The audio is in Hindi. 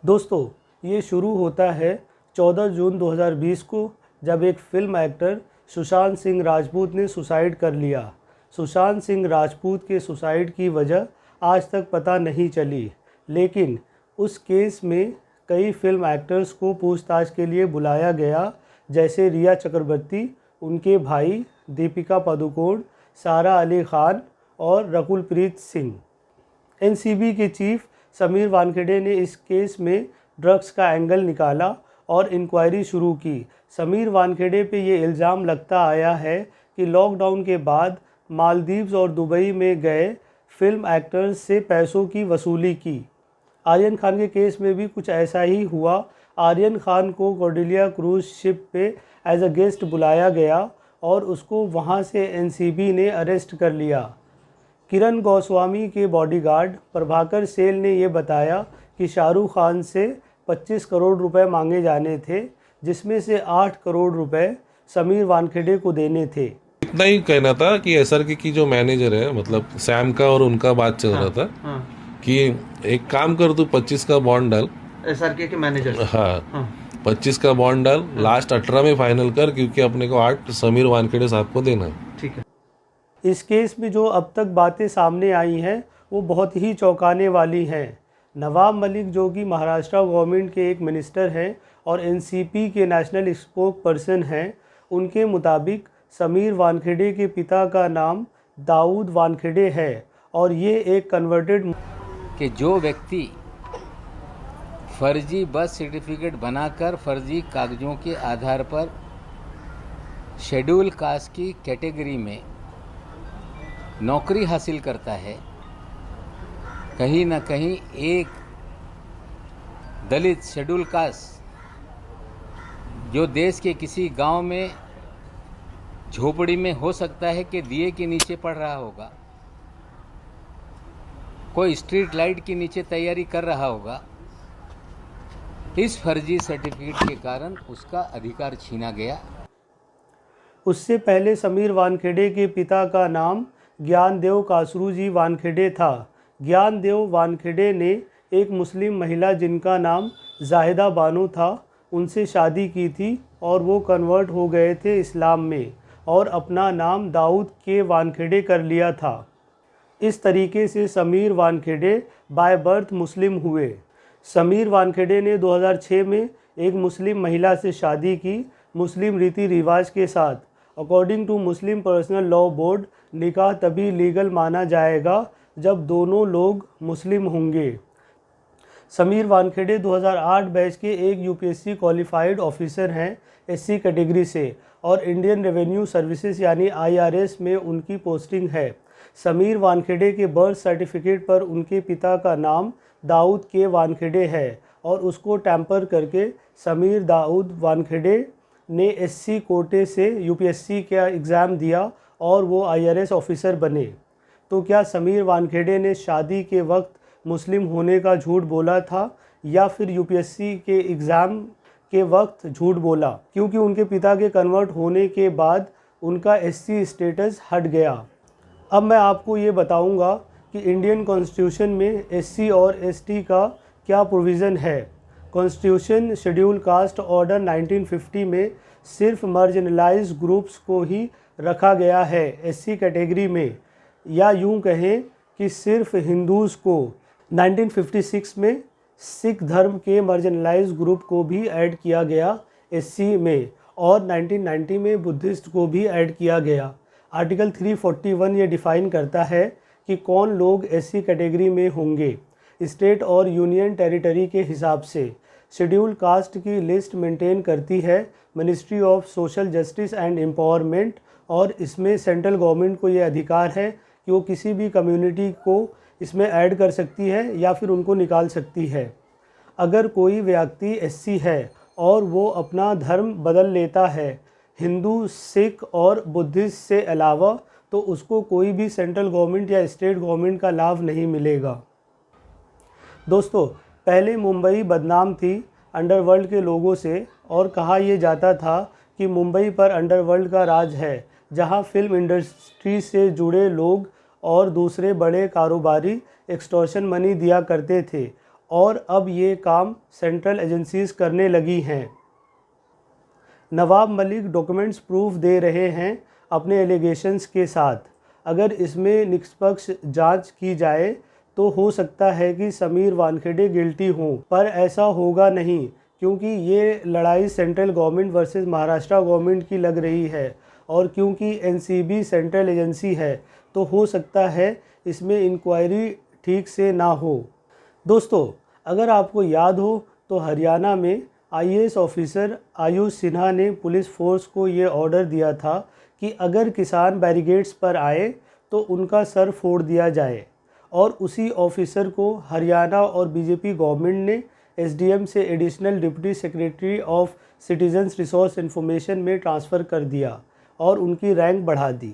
दोस्तों, ये शुरू होता है 14 जून 2020 को, जब एक फिल्म एक्टर सुशांत सिंह राजपूत ने सुसाइड कर लिया। सुशांत सिंह राजपूत के सुसाइड की वजह आज तक पता नहीं चली, लेकिन उस केस में कई फिल्म एक्टर्स को पूछताछ के लिए बुलाया गया, जैसे रिया चक्रवर्ती, उनके भाई दीपिका पादुकोण, सारा अली खान और रकुलप्रीत सिंह। एनसीबी के चीफ समीर वानखेड़े ने इस केस में ड्रग्स का एंगल निकाला और इंक्वायरी शुरू की। समीर वानखेड़े पे ये इल्ज़ाम लगता आया है कि लॉकडाउन के बाद मालदीव्स और दुबई में गए फिल्म एक्टर्स से पैसों की वसूली की। आर्यन खान के केस में भी कुछ ऐसा ही हुआ। आर्यन खान को कॉर्डेलिया क्रूज शिप पे एज अ गेस्ट बुलाया गया और उसको वहाँ से एनसीबी ने अरेस्ट कर लिया। किरण गोस्वामी के बॉडीगार्ड प्रभाकर सेल ने ये बताया कि शाहरुख खान से 25 करोड़ रुपए मांगे जाने थे, जिसमें से 8 करोड़ रुपए समीर वानखेड़े को देने थे। इतना ही कहना था कि एसआरके की जो मैनेजर है, मतलब सैम का और उनका बात चल रहा था कि एक काम कर, तू 25 का बॉन्ड डाल। एसआरके के मैनेजर। हाँ, 25 का बॉन्ड डाल, लास्ट 18 में फाइनल कर, क्योंकि अपने को 8 समीर वानखेड़े साहब को देना है। ठीक है। इस केस में जो अब तक बातें सामने आई हैं वो बहुत ही चौंकाने वाली हैं। नवाब मलिक, जो कि महाराष्ट्र गवर्नमेंट के एक मिनिस्टर हैं और एनसीपी के नेशनल स्पोक पर्सन हैं, उनके मुताबिक समीर वानखेड़े के पिता का नाम दाऊद वानखेड़े है और ये एक कन्वर्टेड कि जो व्यक्ति फर्जी बर्थ सर्टिफिकेट बनाकर फर्जी कागजों के आधार पर शेड्यूल कास्ट की कैटेगरी में नौकरी हासिल करता है, कहीं ना कहीं एक दलित शेड्यूल कास्ट जो देश के किसी गांव में झोपड़ी में हो सकता है कि दिए के नीचे पड़ रहा होगा, कोई स्ट्रीट लाइट के नीचे तैयारी कर रहा होगा, इस फर्जी सर्टिफिकेट के कारण उसका अधिकार छीना गया। उससे पहले समीर वानखेड़े के पिता का नाम ज्ञानदेव कासरूजी वानखेड़े था। ज्ञानदेव वानखेड़े ने एक मुस्लिम महिला जिनका नाम जाहिदा बानो था, उनसे शादी की थी और वो कन्वर्ट हो गए थे इस्लाम में और अपना नाम दाऊद के वानखेड़े कर लिया था। इस तरीके से समीर वानखेड़े बाय बर्थ मुस्लिम हुए। समीर वानखेड़े ने 2006 में एक मुस्लिम महिला से शादी की, मुस्लिम रीति रिवाज के साथ। According to Muslim personal law board, निकाह तभी लीगल माना जाएगा जब दोनों लोग मुस्लिम होंगे। समीर वानखेड़े 2008 बैच के एक यूपीएससी क्वालिफाइड ऑफिसर हैं एससी कैटेगरी से और इंडियन रेवेन्यू सर्विसेज यानी आईआरएस में उनकी पोस्टिंग है। समीर वानखेड़े के बर्थ सर्टिफिकेट पर उनके पिता का नाम दाऊद के वानखेड़े है और उसको टैम्पर करके समीर दाऊद वानखेड़े ने एससी कोटे से यूपीएससी का एग्ज़ाम दिया और वो आईआरएस ऑफिसर बने। तो क्या समीर वानखेड़े ने शादी के वक्त मुस्लिम होने का झूठ बोला था या फिर यूपीएससी के एग्ज़ाम के वक्त झूठ बोला, क्योंकि उनके पिता के कन्वर्ट होने के बाद उनका एससी स्टेटस हट गया? अब मैं आपको ये बताऊंगा कि इंडियन कॉन्स्टिट्यूशन में एससी और एसटी का क्या प्रोविज़न है। कॉन्स्टिट्यूशन शेड्यूल कास्ट ऑर्डर 1950 में सिर्फ मार्जिनलाइज ग्रुप्स को ही रखा गया है एससी कैटेगरी में, या यूं कहें कि सिर्फ हिंदूज़ को। 1956 में सिख धर्म के मार्जिनलाइज ग्रुप को भी ऐड किया गया एससी में और 1990 में बुद्धिस्ट को भी ऐड किया गया। आर्टिकल 341 ये डिफ़ाइन करता है कि कौन लोग एससी कैटेगरी में होंगे। स्टेट और यूनियन टेरिटरी के हिसाब से शेड्यूल कास्ट की लिस्ट मेंटेन करती है ministry of social justice and empowerment और इसमें सेंट्रल गवर्नमेंट को ये अधिकार है कि वो किसी भी कम्युनिटी को इसमें ऐड कर सकती है या फिर उनको निकाल सकती है। अगर कोई व्यक्ति एससी है और वो अपना धर्म बदल लेता है हिंदू, सिख और बुद्धिस्ट से अलावा, तो उसको कोई भी सेंट्रल गवर्नमेंट या स्टेट गवर्नमेंट का लाभ नहीं मिलेगा। दोस्तों, पहले मुंबई बदनाम थी अंडरवर्ल्ड के लोगों से और कहा यह जाता था कि मुंबई पर अंडरवर्ल्ड का राज है, जहां फिल्म इंडस्ट्री से जुड़े लोग और दूसरे बड़े कारोबारी एक्सटॉर्शन मनी दिया करते थे और अब ये काम सेंट्रल एजेंसीज करने लगी हैं। नवाब मलिक डॉक्यूमेंट्स प्रूफ दे रहे हैं अपने एलिगेशंस के साथ। अगर इसमें निष्पक्ष जांच की जाए तो हो सकता है कि समीर वानखेड़े गिल्टी हों, पर ऐसा होगा नहीं, क्योंकि ये लड़ाई central government versus Maharashtra government की लग रही है और क्योंकि एनसीबी सेंट्रल एजेंसी है तो हो सकता है इसमें इंक्वायरी ठीक से ना हो। दोस्तों, अगर आपको याद हो तो हरियाणा में आईएएस ऑफिसर आयुष सिन्हा ने पुलिस फोर्स को ये ऑर्डर दिया था कि अगर किसान बैरिकेड्स पर आए तो उनका सर फोड़ दिया जाए, और उसी ऑफिसर को हरियाणा और बीजेपी गवर्नमेंट ने एसडीएम से additional deputy secretary of citizens resource information में ट्रांसफ़र कर दिया और उनकी रैंक बढ़ा दी।